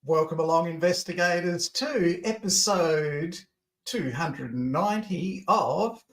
Welcome along, investigators, to episode 290 of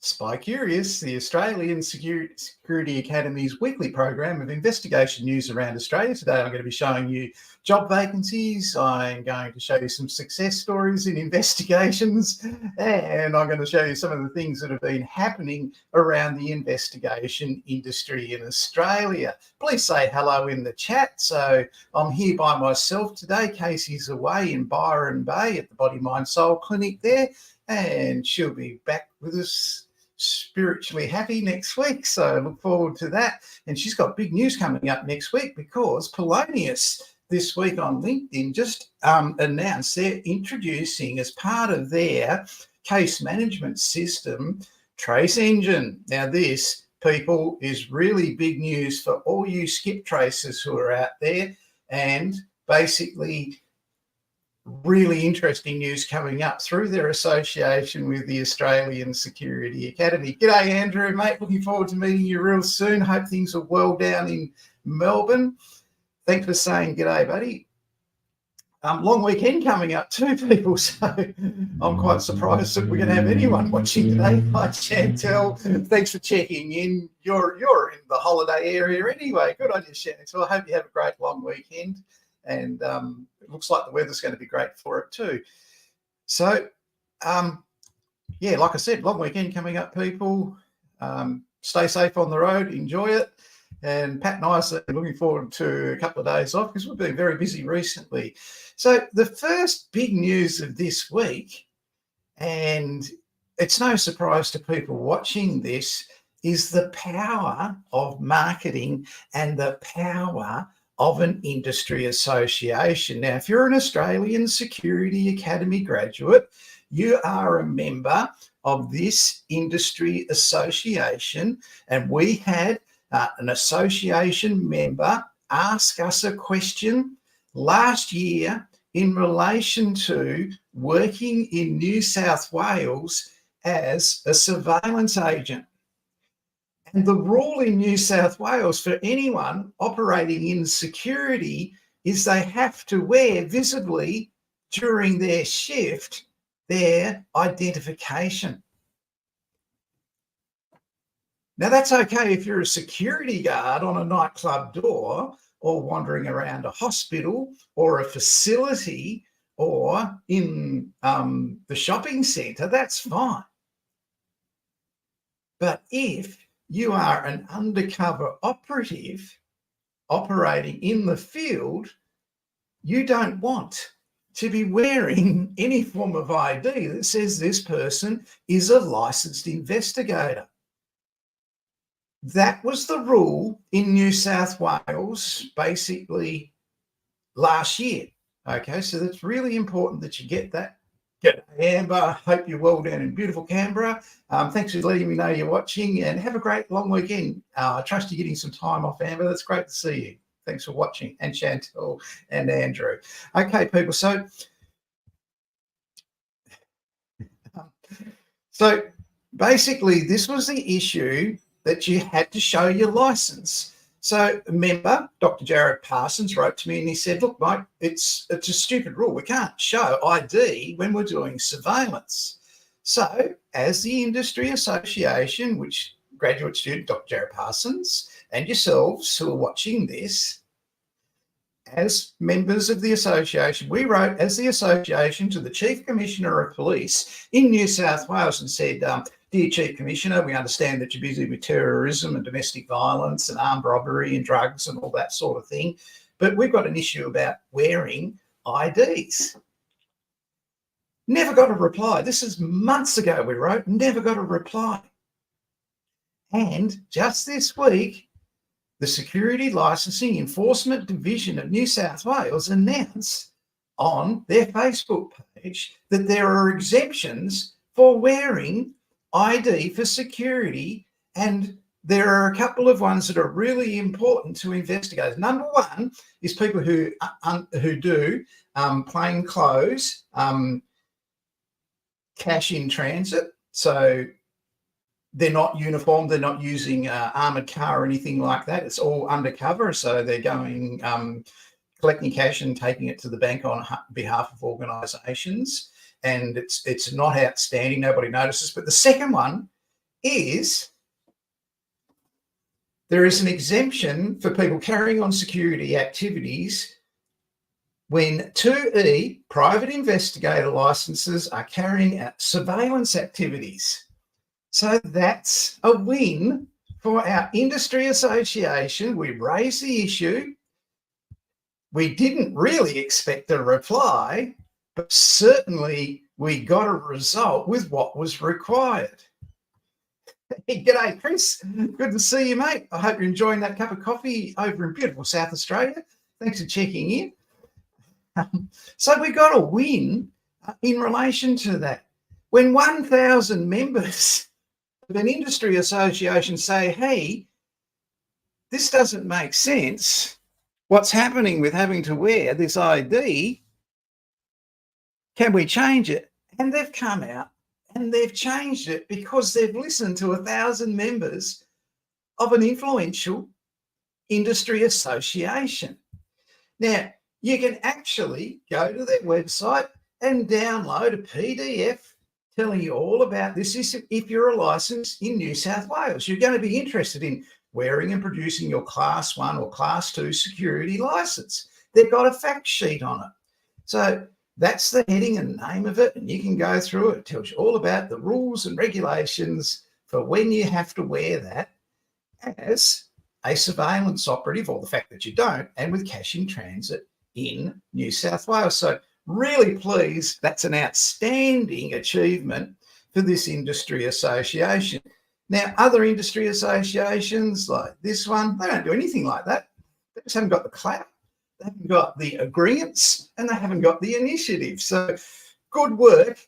Spy Curious, the Australian Security Academy's weekly program of investigation news around Australia. Today I'm going to be showing you job vacancies, I'm going to show you some success stories in investigations, and I'm going to show you some of the things that have been happening around the investigation industry in Australia. Please say hello in the chat. So I'm here by myself today. Casey's away in Byron Bay at the Body, Mind, Soul Clinic there, and she'll be back with us spiritually happy next week, so I look forward to that. And she's got big news coming up next week because Polonius this week on LinkedIn just announced they're introducing, as part of their case management system, Trace Engine. Now this, people, is really big news for all you skip tracers who are out there, and basically really interesting news coming up through their association with the Australian Security Academy. G'day, Andrew, mate. Looking forward to meeting you real soon. Hope things are well down in Melbourne. Thanks for saying g'day, buddy. Long weekend coming up too, people, so I'm quite surprised that we're going to have anyone watching today. Hi, Chantel. Thanks for checking in. You're in the holiday area anyway. Good on you, Chantel. I hope you have a great long weekend. And it looks like the weather's going to be great for it too. So, yeah, like I said, long weekend coming up, people. Stay safe on the road, enjoy it. And Pat and I are looking forward to a couple of days off because we've been very busy recently. So the first big news of this week, and it's no surprise to people watching this, is the power of marketing and the power of an industry association. Now, if you're an Australian Security Academy graduate, you are a member of this industry association, and we had an association member ask us a question last year in relation to working in New South Wales as a surveillance agent. And the rule in New South Wales for anyone operating in security is they have to wear visibly during their shift their identification. Now, that's okay if you're a security guard on a nightclub door or wandering around a hospital or a facility or in the shopping centre, that's fine. But if you are an undercover operative operating in the field, you don't want to be wearing any form of ID that says this person is a licensed investigator. That was the rule in New South Wales basically last year. Okay, so that's really important that you get that. Good, Amber. Hope you're well down in beautiful Canberra. Thanks for letting me know you're watching, and have a great long weekend. I trust you're getting some time off, Amber. That's great to see you. Thanks for watching, and Chantel and Andrew. Okay, people. So basically, this was the issue that you had to show your license. So a member, Dr. Jared Parsons, wrote to me and he said, look, Mike, it's a stupid rule. We can't show ID when we're doing surveillance. So as the industry association, which graduate student Dr. Jared Parsons and yourselves who are watching this, as members of the association, we wrote as the association to the Chief Commissioner of Police in New South Wales and said, Dear Chief Commissioner, we understand that you're busy with terrorism and domestic violence and armed robbery and drugs and all that sort of thing, but we've got an issue about wearing IDs. Never got a reply. This is months ago we wrote, never got a reply. And just this week, the Security Licensing Enforcement Division of New South Wales announced on their Facebook page that there are exemptions for wearing ID for security, and there are a couple of ones that are really important to investigators. Number one is people who do plain clothes, cash in transit. So they're not uniformed, they're not using armoured car or anything like that. It's all undercover. So they're going collecting cash and taking it to the bank on behalf of organisations, and it's not outstanding. Nobody notices. But the second one is there is an exemption for people carrying on security activities when 2E private investigator licenses are carrying out surveillance activities. So that's a win for our industry association. We raised the issue. We didn't really expect a reply, but certainly we got a result with what was required. Hey, g'day, Chris. Good to see you, mate. I hope you're enjoying that cup of coffee over in beautiful South Australia. Thanks for checking in. So we got a win in relation to that. When 1,000 members of an industry association say, hey, this doesn't make sense, what's happening with having to wear this ID, can we change it? And they've come out and they've changed it because they've listened to 1,000 members of an influential industry association. Now, you can actually go to their website and download a PDF telling you all about this if you're a licence in New South Wales. You're going to be interested in wearing and producing your Class 1 or Class 2 security licence. They've got a fact sheet on it. So that's the heading and name of it, and you can go through it. It tells you all about the rules and regulations for when you have to wear that as a surveillance operative, or the fact that you don't, and with cash in transit in New South Wales. So really pleased. That's an outstanding achievement for this industry association. Now, other industry associations like this one, they don't do anything like that. They just haven't got the clout, they haven't got the agreements, and they haven't got the initiative. So good work,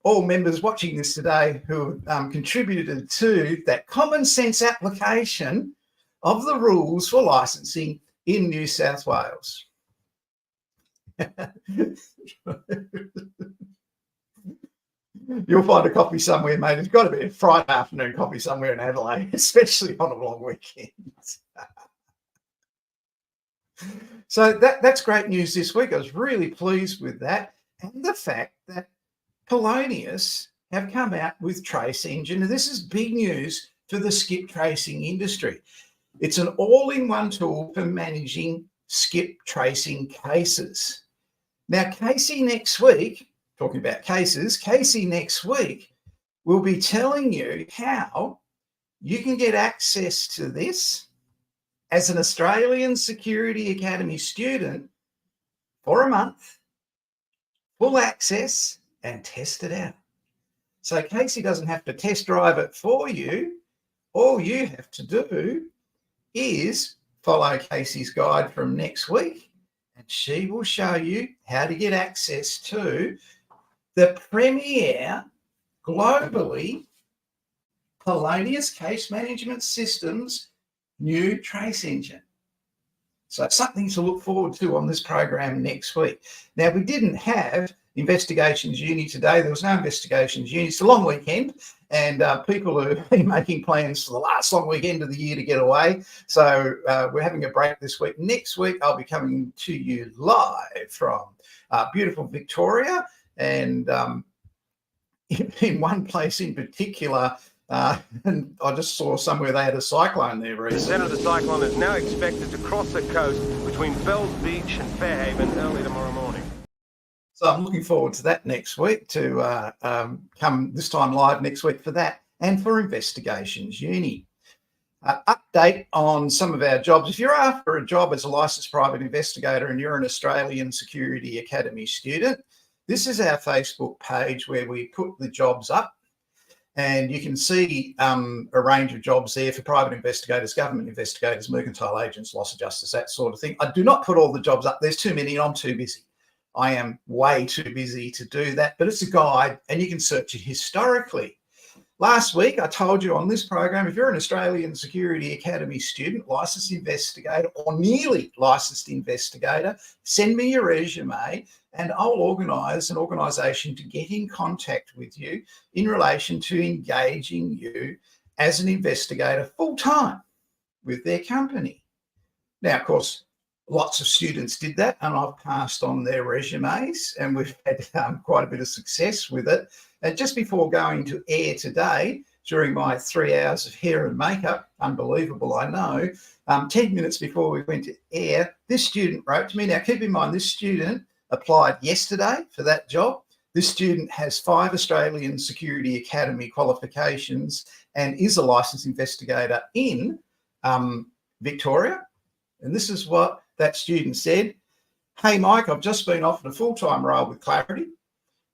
all members watching this today who have contributed to that common sense application of the rules for licensing in New South Wales. You'll find a coffee somewhere, mate. There's got to be a Friday afternoon coffee somewhere in Adelaide, especially on a long weekend. So that's great news this week. I was really pleased with that. And the fact that Polonius have come out with Trace Engine. And this is big news for the skip tracing industry. It's an all-in-one tool for managing skip tracing cases. Now, Casey next week, talking about cases, Casey next week will be telling you how you can get access to this as an Australian Security Academy student for a month, full access, and test it out. So Casey doesn't have to test drive it for you. All you have to do is follow Casey's guide from next week, and she will show you how to get access to the premier globally Polonius Case Management Systems new Trace Engine. So something to look forward to on this program next week. Now, we didn't have Investigations Uni today. There was no Investigations Uni. It's a long weekend, and people have been making plans for the last long weekend of the year to get away. So we're having a break this week. Next week, I'll be coming to you live from beautiful Victoria, and in one place in particular, and I just saw somewhere they had a cyclone there recently. The centre of the cyclone is now expected to cross the coast between Fells Beach and Fairhaven early tomorrow morning. So I'm looking forward to that next week, to come this time live next week for that, and for Investigations Uni. Update on some of our jobs. If you're after a job as a licensed private investigator and you're an Australian Security Academy student, this is our Facebook page where we put the jobs up, and you can see a range of jobs there for private investigators, government investigators, mercantile agents, loss adjusters, that sort of thing. I do not put all the jobs up. There's too many and I'm too busy. I am way too busy to do that, but it's a guide and you can search it historically. Last week, I told you on this program, if you're an Australian Security Academy student, licensed investigator, or nearly licensed investigator, send me your resume and I'll organise an organisation to get in contact with you in relation to engaging you as an investigator full-time with their company. Now, of course, Lots of students did that, and I've passed on their resumes, and we've had quite a bit of success with it. And just before going to air today, during my 3 hours of hair and makeup, unbelievable, I know, 10 minutes before we went to air, this student wrote to me. Now, keep in mind, this student applied yesterday for that job. This student has 5 Australian Security Academy qualifications and is a licensed investigator in Victoria. And this is what that student said. Hey, Mike, I've just been offered a full-time role with Clarity.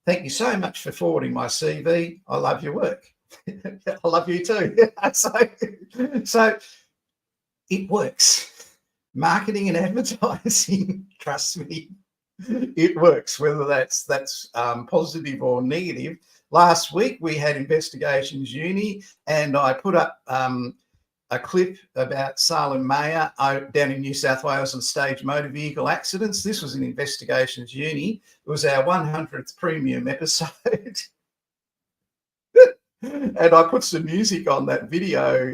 Thank you so much for forwarding my CV. I love your work. I love you too. So it works. Marketing and advertising, trust me, it works, whether that's positive or negative. Last week we had Investigations Uni, and I put up a clip about Salem Mayer down in New South Wales on staged motor vehicle accidents. This was in Investigations Uni. It was our 100th premium episode. And I put some music on that video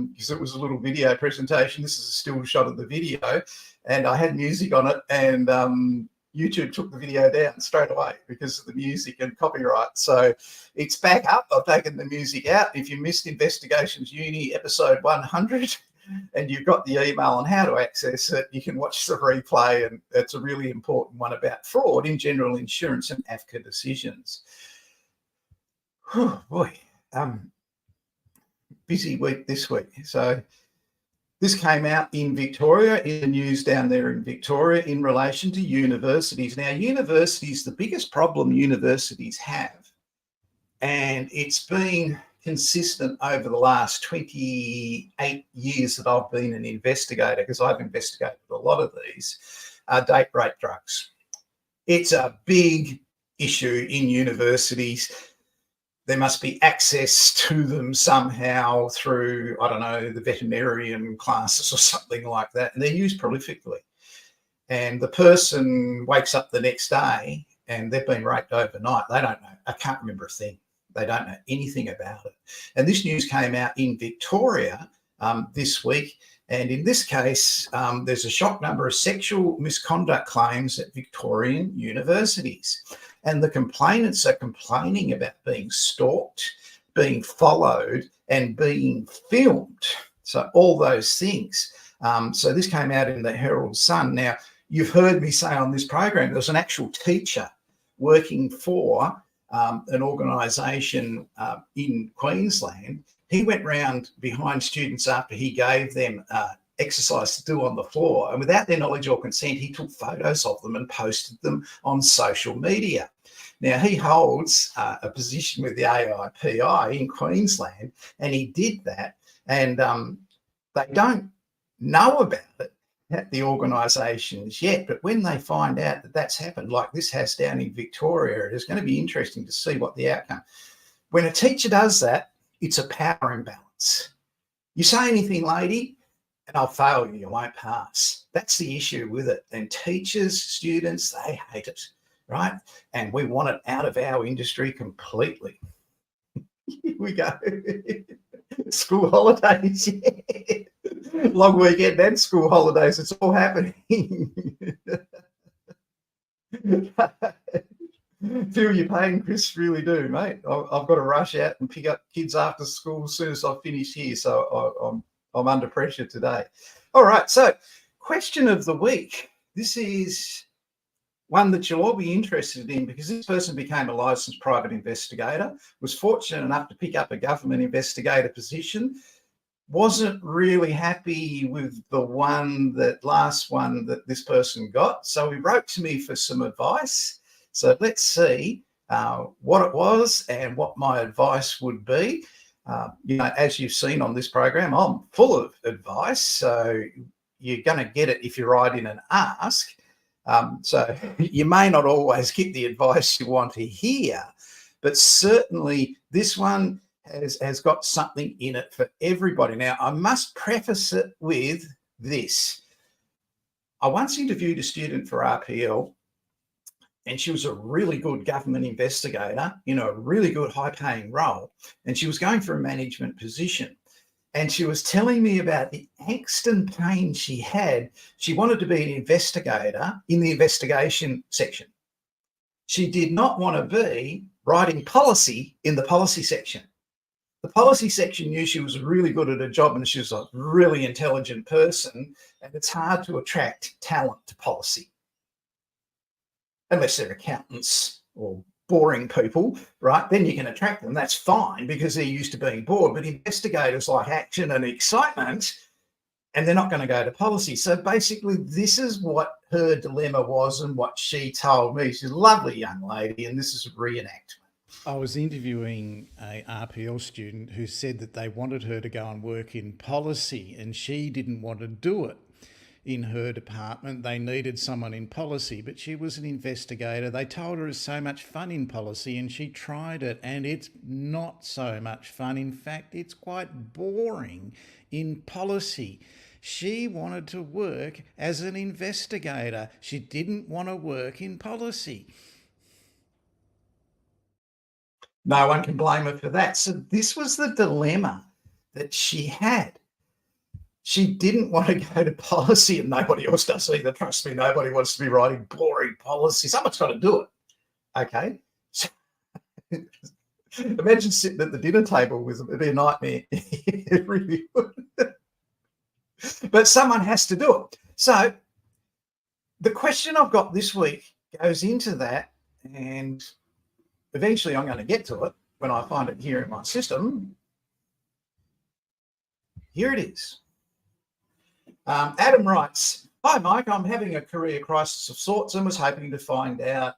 because it was a little video presentation. This is a still shot of the video, and I had music on it, and YouTube took the video down straight away because of the music and copyright. So it's back up. I've taken the music out. If you missed Investigations Uni episode 100 and you've got the email on how to access it, you can watch the replay, and it's a really important one about fraud in general insurance and AFCA decisions. Oh boy. Busy week this week. So this came out in Victoria, in the news down there in Victoria, in relation to universities. Now, universities, the biggest problem universities have, and it's been consistent over the last 28 years that I've been an investigator, because I've investigated a lot of these, are date rape drugs. It's a big issue in universities. There must be access to them somehow through, I don't know, the veterinarian classes or something like that. And they're used prolifically. And the person wakes up the next day and they've been raped overnight. They don't know. I can't remember a thing. They don't know anything about it. And this news came out in Victoria this week. And in this case, there's a shock number of sexual misconduct claims at Victorian universities. And the complainants are complaining about being stalked, being followed, and being filmed. So all those things. So this came out in the Herald Sun. Now, you've heard me say on this program, there was an actual teacher working for an organisation in Queensland. He went round behind students after he gave them exercise to do on the floor, and without their knowledge or consent, he took photos of them and posted them on social media. Now, he holds a position with the AIPI in Queensland, and he did that, and they don't know about it at the organisations yet, but when they find out that that's happened, like this has down in Victoria, it is going to be interesting to see what the outcome. When a teacher does that, it's a power imbalance. You say anything, lady, and I'll fail you, you won't pass. That's the issue with it. And teachers, students, they hate it, right? And we want it out of our industry completely. Here we go. School holidays, yeah. Long weekend and school holidays, it's all happening. Feel your pain, Chris, really do, mate. I've got to rush out and pick up kids after school as soon as I finish here, so I'm under pressure today. All right, so question of the week. This is one that you'll all be interested in, because this person became a licensed private investigator, was fortunate enough to pick up a government investigator position, wasn't really happy with the last one that this person got. So he wrote to me for some advice. So let's see what it was and what my advice would be. As you've seen on this program, I'm full of advice. So you're going to get it if you write in and ask. So you may not always get the advice you want to hear, but certainly this one has got something in it for everybody. Now, I must preface it with this. I once interviewed a student for RPL, and she was a really good government investigator in a really good high-paying role, and she was going for a management position. And she was telling me about the angst and pain she had. She wanted to be an investigator in the investigation section. She did not want to be writing policy in the policy section. The policy section knew she was really good at her job and she was a really intelligent person, and it's hard to attract talent to policy. Unless they're accountants or boring people, right? Then you can attract them. That's fine because they're used to being bored. But investigators like action and excitement, and they're not going to go to policy. So basically, this is what her dilemma was and what she told me. She's a lovely young lady, and this is a reenactment. I was interviewing a RPL student who said that they wanted her to go and work in policy, and she didn't want to do it. In her department, they needed someone in policy, but she was an investigator. They told her it's so much fun in policy, and she tried it, and it's not so much fun. In fact, it's quite boring in policy. She wanted to work as an investigator. She didn't want to work in policy. No one can blame her for that. So this was the dilemma that she had. She didn't want to go to policy, and nobody else does either. Trust me, nobody wants to be writing boring policy. Someone's got to do it. Okay. So, imagine sitting at the dinner table it'd be a nightmare. It really would. But someone has to do it. So the question I've got this week goes into that, and eventually I'm going to get to it when I find it here in my system. Here it is. Adam writes, "Hi, Mike. I'm having a career crisis of sorts and was hoping to find out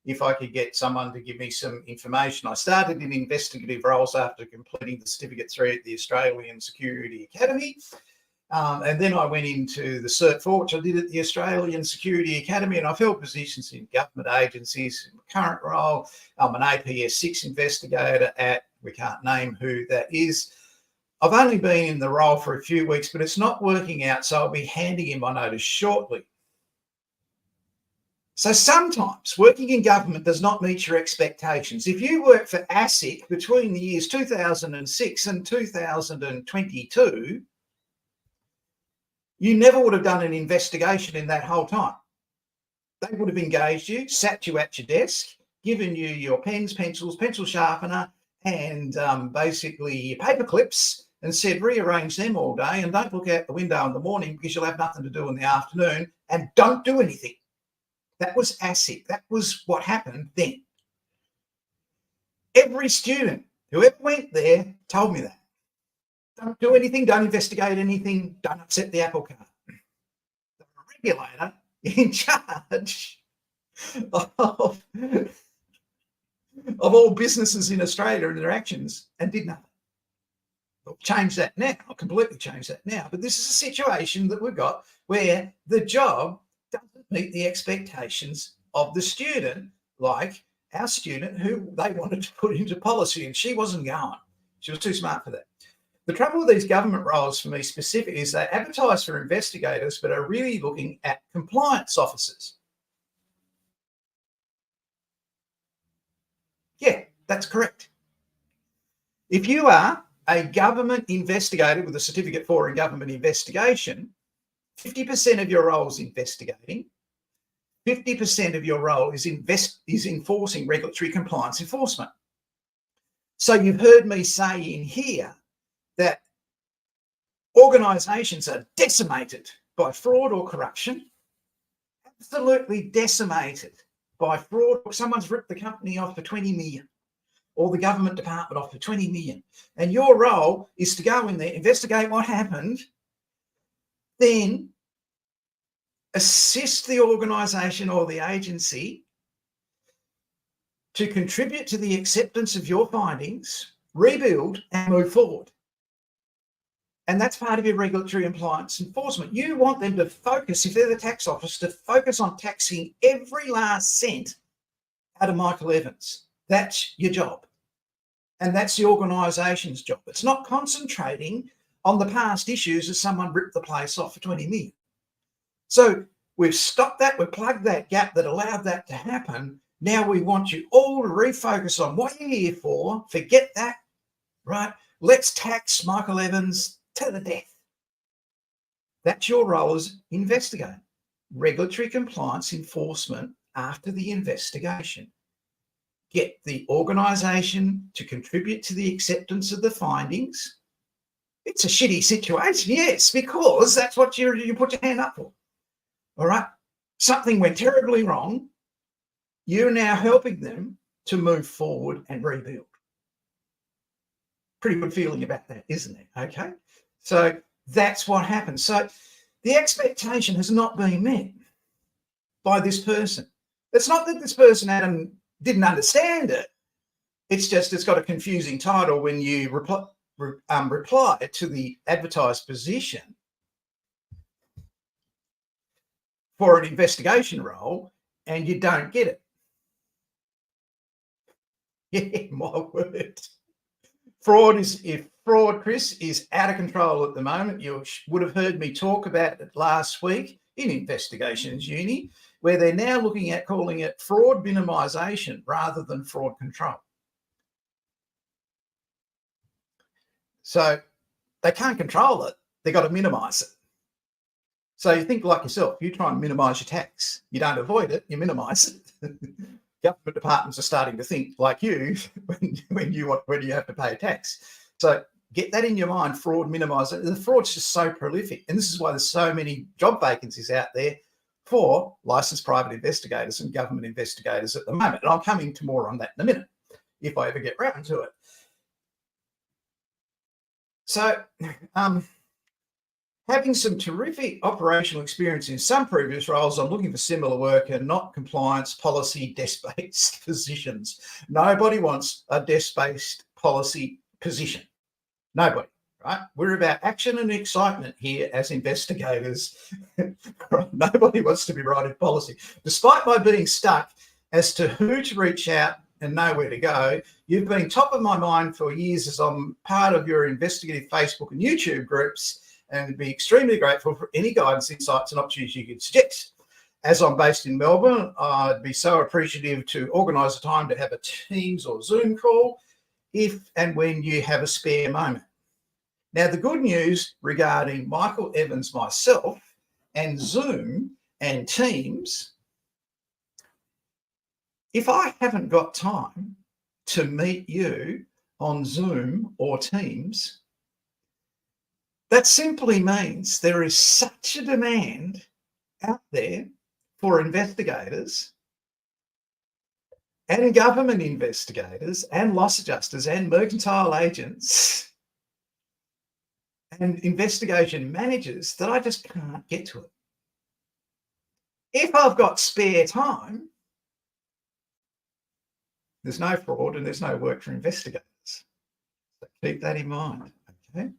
if I could get someone to give me some information. I started in investigative roles after completing the Certificate 3 at the Australian Security Academy. And then I went into the Cert 4, which I did at the Australian Security Academy, and I've held positions in government agencies. In my current role, I'm an APS 6 investigator at, we can't name who that is. I've only been in the role for a few weeks, but it's not working out, so I'll be handing in my notice shortly. So sometimes working in government does not meet your expectations. If you work for ASIC between the years 2006 and 2022, you never would have done an investigation in that whole time. They would have engaged you, sat you at your desk, given you your pens, pencils, pencil sharpener, and basically your paper clips, and said rearrange them all day and don't look out the window in the morning because you'll have nothing to do in the afternoon, and don't do anything. That was ASIC. That was what happened then. Every student who ever went there told me that. Don't do anything, don't investigate anything, don't upset the apple cart. The regulator in charge of all businesses in Australia and their actions, and did nothing. I'll change that now. I'll completely change that now. But this is a situation that we've got where the job doesn't meet the expectations of the student, like our student who they wanted to put into policy, and she wasn't going. She was too smart for that. The trouble with these government roles for me specifically is they advertise for investigators, but are really looking at compliance officers. Yeah, that's correct. If you are a government investigator with a Certificate 4 in government investigation, 50% of your role is investigating, 50% of your role is enforcing regulatory compliance enforcement. So you've heard me say in here that organisations are decimated by fraud or corruption, absolutely decimated by fraud. Someone's ripped the company off for 20 million or the government department off for 20 million. And your role is to go in there, investigate what happened, then assist the organisation or the agency to contribute to the acceptance of your findings, rebuild and move forward. And that's part of your regulatory compliance enforcement. You want them to focus, if they're the tax office, to focus on taxing every last cent out of Michael Evans. That's your job. And that's the organisation's job. It's not concentrating on the past issues as someone ripped the place off for 20 million. So we've stopped that, we've plugged that gap that allowed that to happen. Now we want you all to refocus on what you're here for. Forget that, right? let's tax Michael Evans to the death. That's your role as investigator. Regulatory compliance enforcement after the investigation. Get the organisation to contribute to the acceptance of the findings. It's a shitty situation, yes, because that's what you put your hand up for. All right? Something went terribly wrong. You're now helping them to move forward and rebuild. Pretty good feeling about that, isn't it? Okay? So that's what happened. So the expectation has not been met by this person. It's not that this person, Adam, didn't understand it. It's just it's got a confusing title when you reply to the advertised position for an investigation role and you don't get it. Yeah, my word. Fraud, Chris, is out of control at the moment. You would have heard me talk about it last week in Investigations Uni, where they're now looking at calling it fraud minimisation rather than fraud control. So they can't control it. They've got to minimise it. So you think like yourself, you try and minimise your tax. You don't avoid it, you minimise it. Government departments are starting to think like you when you have to pay a tax. So get that in your mind, fraud minimisation. The fraud's just so prolific. And this is why there's so many job vacancies out there for licensed private investigators and government investigators at the moment. And I'll come into more on that in a minute, if I ever get round to it. So having some terrific operational experience in some previous roles, I'm looking for similar work and not compliance, policy, desk-based positions. Nobody wants a desk-based policy position. Nobody, right? We're about action and excitement here as investigators. Nobody wants to be writing policy. Despite my being stuck as to who to reach out and know where to go, you've been top of my mind for years as I'm part of your investigative Facebook and YouTube groups, and would be extremely grateful for any guidance, insights and opportunities you could suggest. As I'm based in Melbourne, I'd be so appreciative to organise a time to have a Teams or Zoom call if and when you have a spare moment. Now, the good news regarding Michael Evans, myself, and Zoom and Teams, if I haven't got time to meet you on Zoom or Teams, that simply means there is such a demand out there for investigators and government investigators and loss adjusters and mercantile agents and investigation managers that I just can't get to it. If I've got spare time, there's no fraud and there's no work for investigators. So keep that in mind, okay?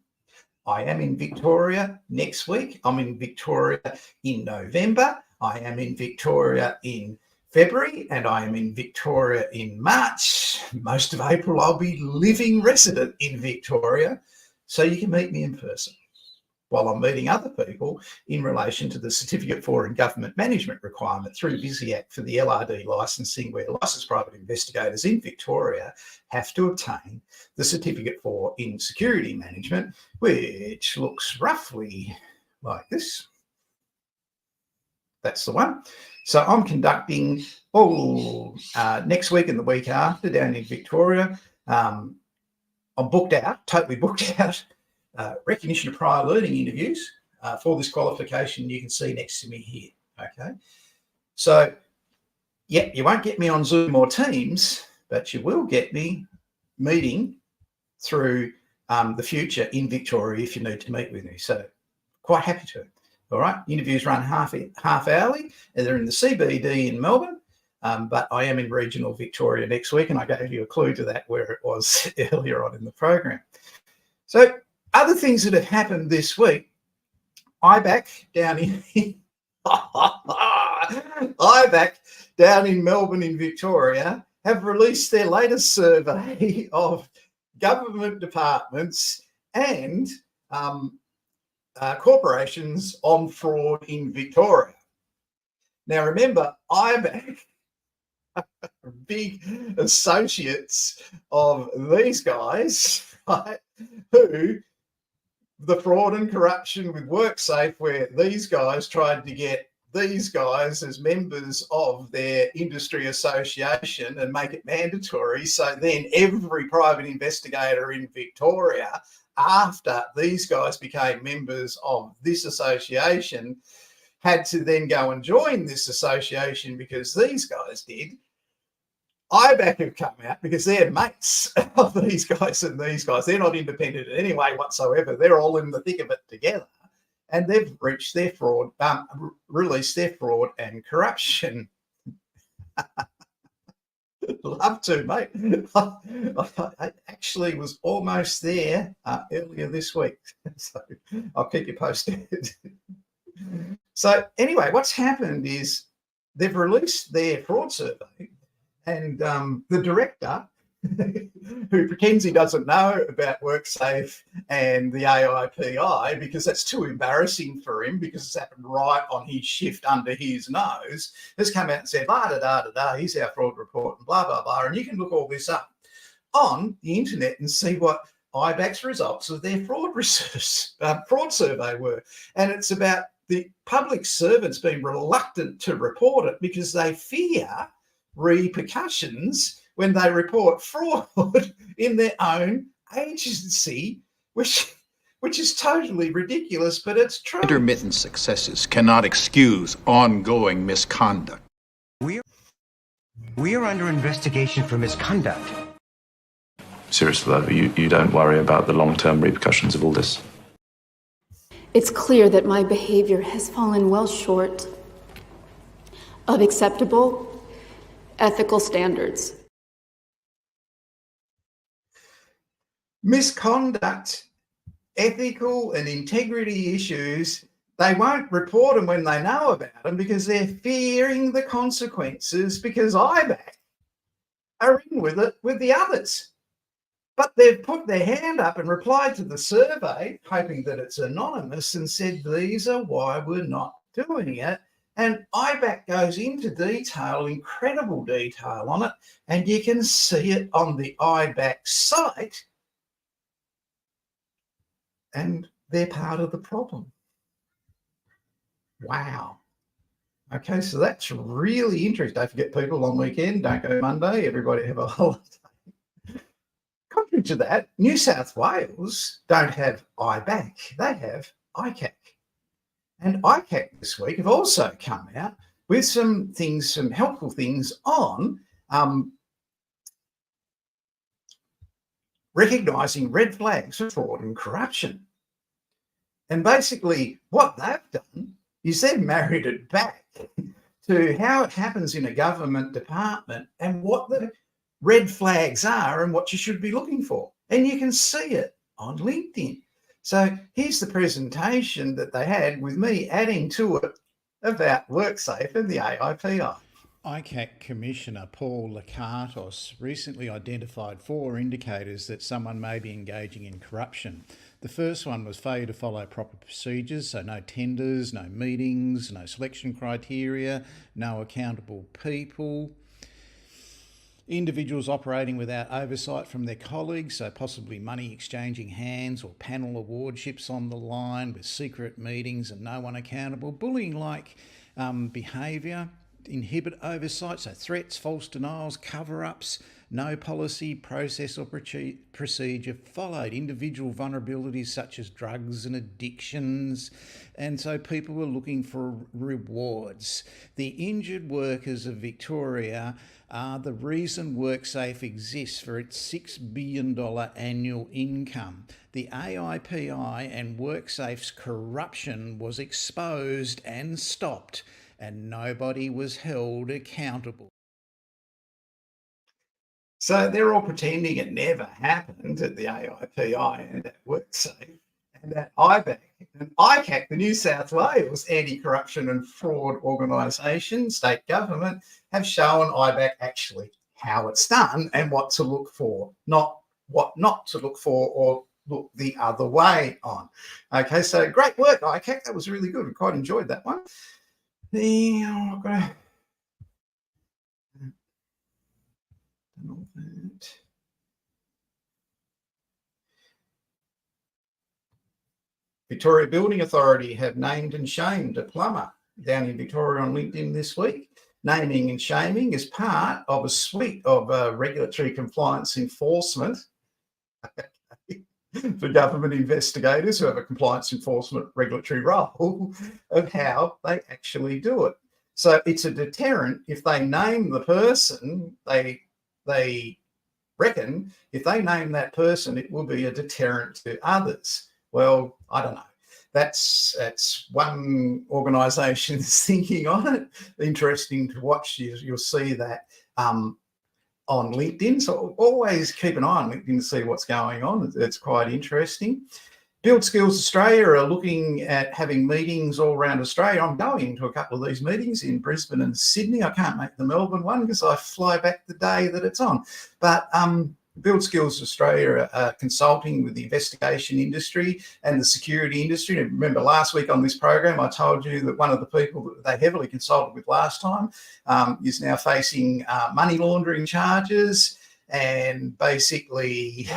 I am in Victoria next week. I'm in Victoria in November. I am in Victoria in February, and I am in Victoria in March. Most of April, I'll be living resident in Victoria, so you can meet me in person while I'm meeting other people in relation to the Certificate for and Government Management requirement through VISIAC for the LRD licensing, where licensed private investigators in Victoria have to obtain the Certificate for in Security Management, which looks roughly like this. That's the one. So I'm conducting next week and the week after down in Victoria. I'm booked out, totally booked out. Recognition of prior learning interviews for this qualification. You can see next to me here. Okay. So, yeah, you won't get me on Zoom or Teams, but you will get me meeting through the future in Victoria if you need to meet with me. So, quite happy to. All right. Interviews run half hourly, and they're in the CBD in Melbourne. But I am in regional Victoria next week, and I gave you a clue to that where it was earlier on in the program. So, other things that have happened this week, IBAC down in Melbourne in Victoria have released their latest survey of government departments and corporations on fraud in Victoria. Now remember, IBAC big associates of these guys, right? who the fraud and corruption with WorkSafe, where these guys tried to get these guys as members of their industry association and make it mandatory. So then every private investigator in Victoria, after these guys became members of this association, had to then go and join this association because these guys did. IBAC have come out because they're mates of these guys and these guys. They're not independent in any way whatsoever. They're all in the thick of it together. And they've reached their fraud, released their fraud and corruption. Love to, mate. I actually was almost there earlier this week. So I'll keep you posted. So anyway, what's happened is they've released their fraud survey, and the director, who pretends he doesn't know about WorkSafe and the AIPI because that's too embarrassing for him because it's happened right on his shift under his nose, has come out and said, la da da da da, here's our fraud report and blah, blah, blah. And you can look all this up on the internet and see what IBAC's results of their fraud survey were. And it's about the public servants being reluctant to report it because they fear repercussions when they report fraud in their own agency, which is totally ridiculous, but it's true. Intermittent successes cannot excuse ongoing misconduct. We are under investigation for misconduct. Seriously, though, you don't worry about the long-term repercussions of all this? It's clear that my behavior has fallen well short of acceptable ethical standards. Misconduct, ethical and integrity issues, they won't report them when they know about them because they're fearing the consequences because IBAC are in with it with the others. But they've put their hand up and replied to the survey, hoping that it's anonymous, and said, these are why we're not doing it. And IBAC goes into detail, incredible detail on it, and you can see it on the IBAC site. And they're part of the problem. Wow. Okay, so that's really interesting. Don't forget, people, long weekend, don't go Monday, everybody have a holiday. Contrary to that, New South Wales don't have IBAC, they have ICAC. And ICAC this week have also come out with some things, some helpful things on recognising red flags for fraud and corruption. And basically what they've done is they've married it back to how it happens in a government department and what the red flags are and what you should be looking for. And you can see it on LinkedIn. So here's the presentation that they had with me adding to it about WorkSafe and the AIPI. ICAC Commissioner Paul Lakatos recently identified 4 indicators that someone may be engaging in corruption. The first one was failure to follow proper procedures, so no tenders, no meetings, no selection criteria, no accountable people. Individuals operating without oversight from their colleagues, so possibly money exchanging hands or panel awardships on the line with secret meetings and no one accountable. Bullying-like behaviour inhibit oversight, so threats, false denials, cover-ups, no policy, process or procedure followed. Individual vulnerabilities such as drugs and addictions, and so people were looking for rewards. The injured workers of Victoria are the reason WorkSafe exists for its $6 billion annual income. The AIPI and WorkSafe's corruption was exposed and stopped, and nobody was held accountable. So they're all pretending it never happened at the AIPI and at WorkSafe and at IBAC and ICAC, the New South Wales Anti-Corruption and Fraud Organisation, state government, have shown IBAC actually how it's done and what to look for, not what not to look for or look the other way on. Okay, so great work, ICAC. That was really good. I quite enjoyed that one. I've got to... Victoria Building Authority have named and shamed a plumber down in Victoria on LinkedIn this week. Naming and shaming is part of a suite of regulatory compliance enforcement for government investigators who have a compliance enforcement regulatory role of how they actually do it. So it's a deterrent if they name the person, they reckon if they name that person, it will be a deterrent to others. Well, I don't know. That's one organisation's thinking on it. Interesting to watch. You'll see that on LinkedIn. So always keep an eye on LinkedIn to see what's going on. It's quite interesting. Build Skills Australia are looking at having meetings all around Australia. I'm going to a couple of these meetings in Brisbane and Sydney. I can't make the Melbourne one because I fly back the day that it's on. But Build Skills Australia are consulting with the investigation industry and the security industry. And remember last week on this program, I told you that one of the people that they heavily consulted with last time is now facing money laundering charges. And basically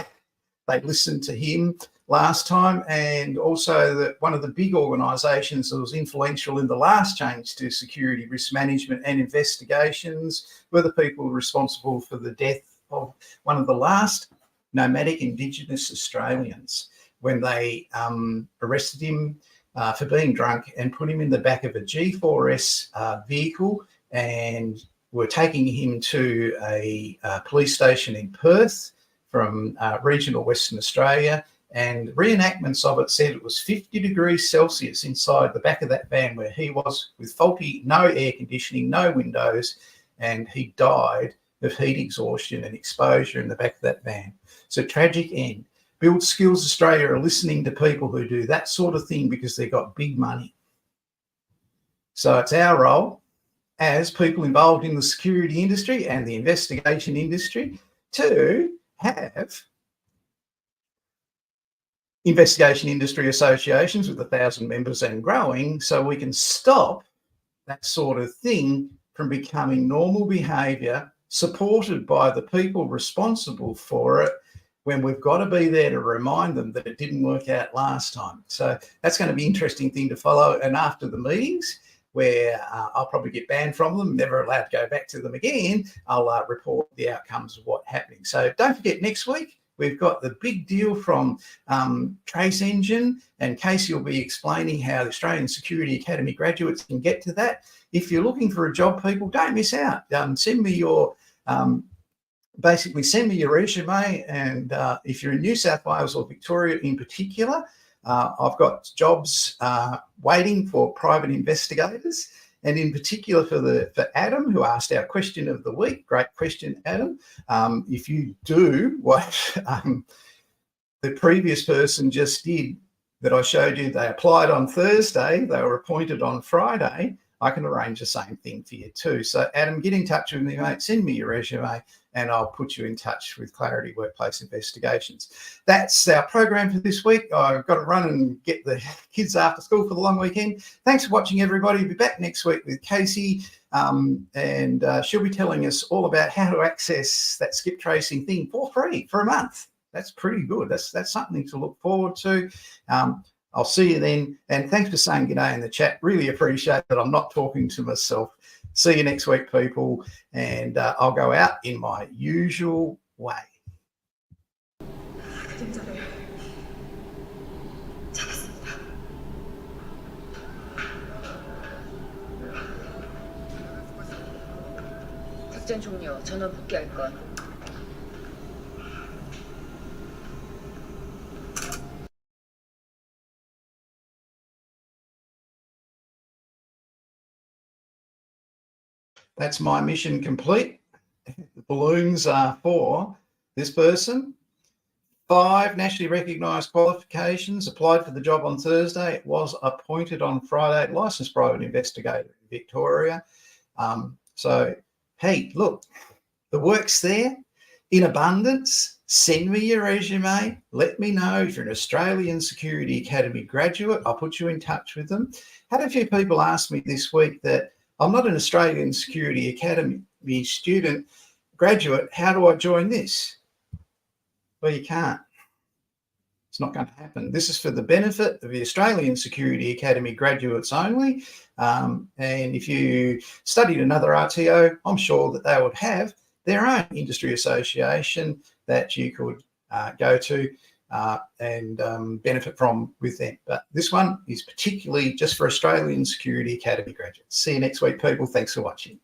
they listened to him last time, and also that one of the big organisations that was influential in the last change to security risk management and investigations were the people responsible for the death of one of the last nomadic Indigenous Australians when they arrested him for being drunk and put him in the back of a G4S vehicle and were taking him to a police station in Perth from regional Western Australia. And reenactments of it said it was 50 degrees Celsius inside the back of that van where he was, with faulty, no air conditioning, no windows, and he died of heat exhaustion and exposure in the back of that van. So tragic end. Build Skills Australia are listening to people who do that sort of thing because they've got big money. So it's our role as people involved in the security industry and the investigation industry to have investigation industry associations with 1,000 members and growing, so we can stop that sort of thing from becoming normal behaviour, supported by the people responsible for it, when we've got to be there to remind them that it didn't work out last time. So that's going to be an interesting thing to follow. And after the meetings, where I'll probably get banned from them, never allowed to go back to them again, I'll report the outcomes of what's happening. So don't forget, next week, we've got the big deal from Trace Engine, and Casey will be explaining how the Australian Security Academy graduates can get to that. If you're looking for a job, people, don't miss out. Send me your resume, and if you're in New South Wales or Victoria in particular, I've got jobs waiting for private investigators, and in particular for Adam, who asked our question of the week. Great question, Adam. If you do what the previous person just did that I showed you, they applied on Thursday, they were appointed on Friday, I can arrange the same thing for you too. So Adam, get in touch with me, mate. Send me your resume and I'll put you in touch with Clarity Workplace Investigations. That's our program for this week. I've got to run and get the kids after school for the long weekend. Thanks for watching, everybody. We'll be back next week with Casey, and she'll be telling us all about how to access that skip tracing thing for free for a month. That's pretty good. That's something to look forward to. I'll see you then. And thanks for saying g'day in the chat. Really appreciate that I'm not talking to myself. See you next week, people. And I'll go out in my usual way. 작전 종료. 전원 복귀할 것. That's my mission complete. The balloons are for this person. 5 nationally recognised qualifications, applied for the job on Thursday. It was appointed on Friday, licensed private investigator in Victoria. So, hey, look, the work's there in abundance. Send me your resume. Let me know if you're an Australian Security Academy graduate. I'll put you in touch with them. Had a few people ask me this week that I'm not an Australian Security Academy student graduate. How do I join this? Well, you can't. It's not going to happen. This is for the benefit of the Australian Security Academy graduates only. And if you studied another RTO, I'm sure that they would have their own industry association that you could go to and benefit from with them. But this one is particularly just for Australian Security Academy graduates. See you next week, people. Thanks for watching.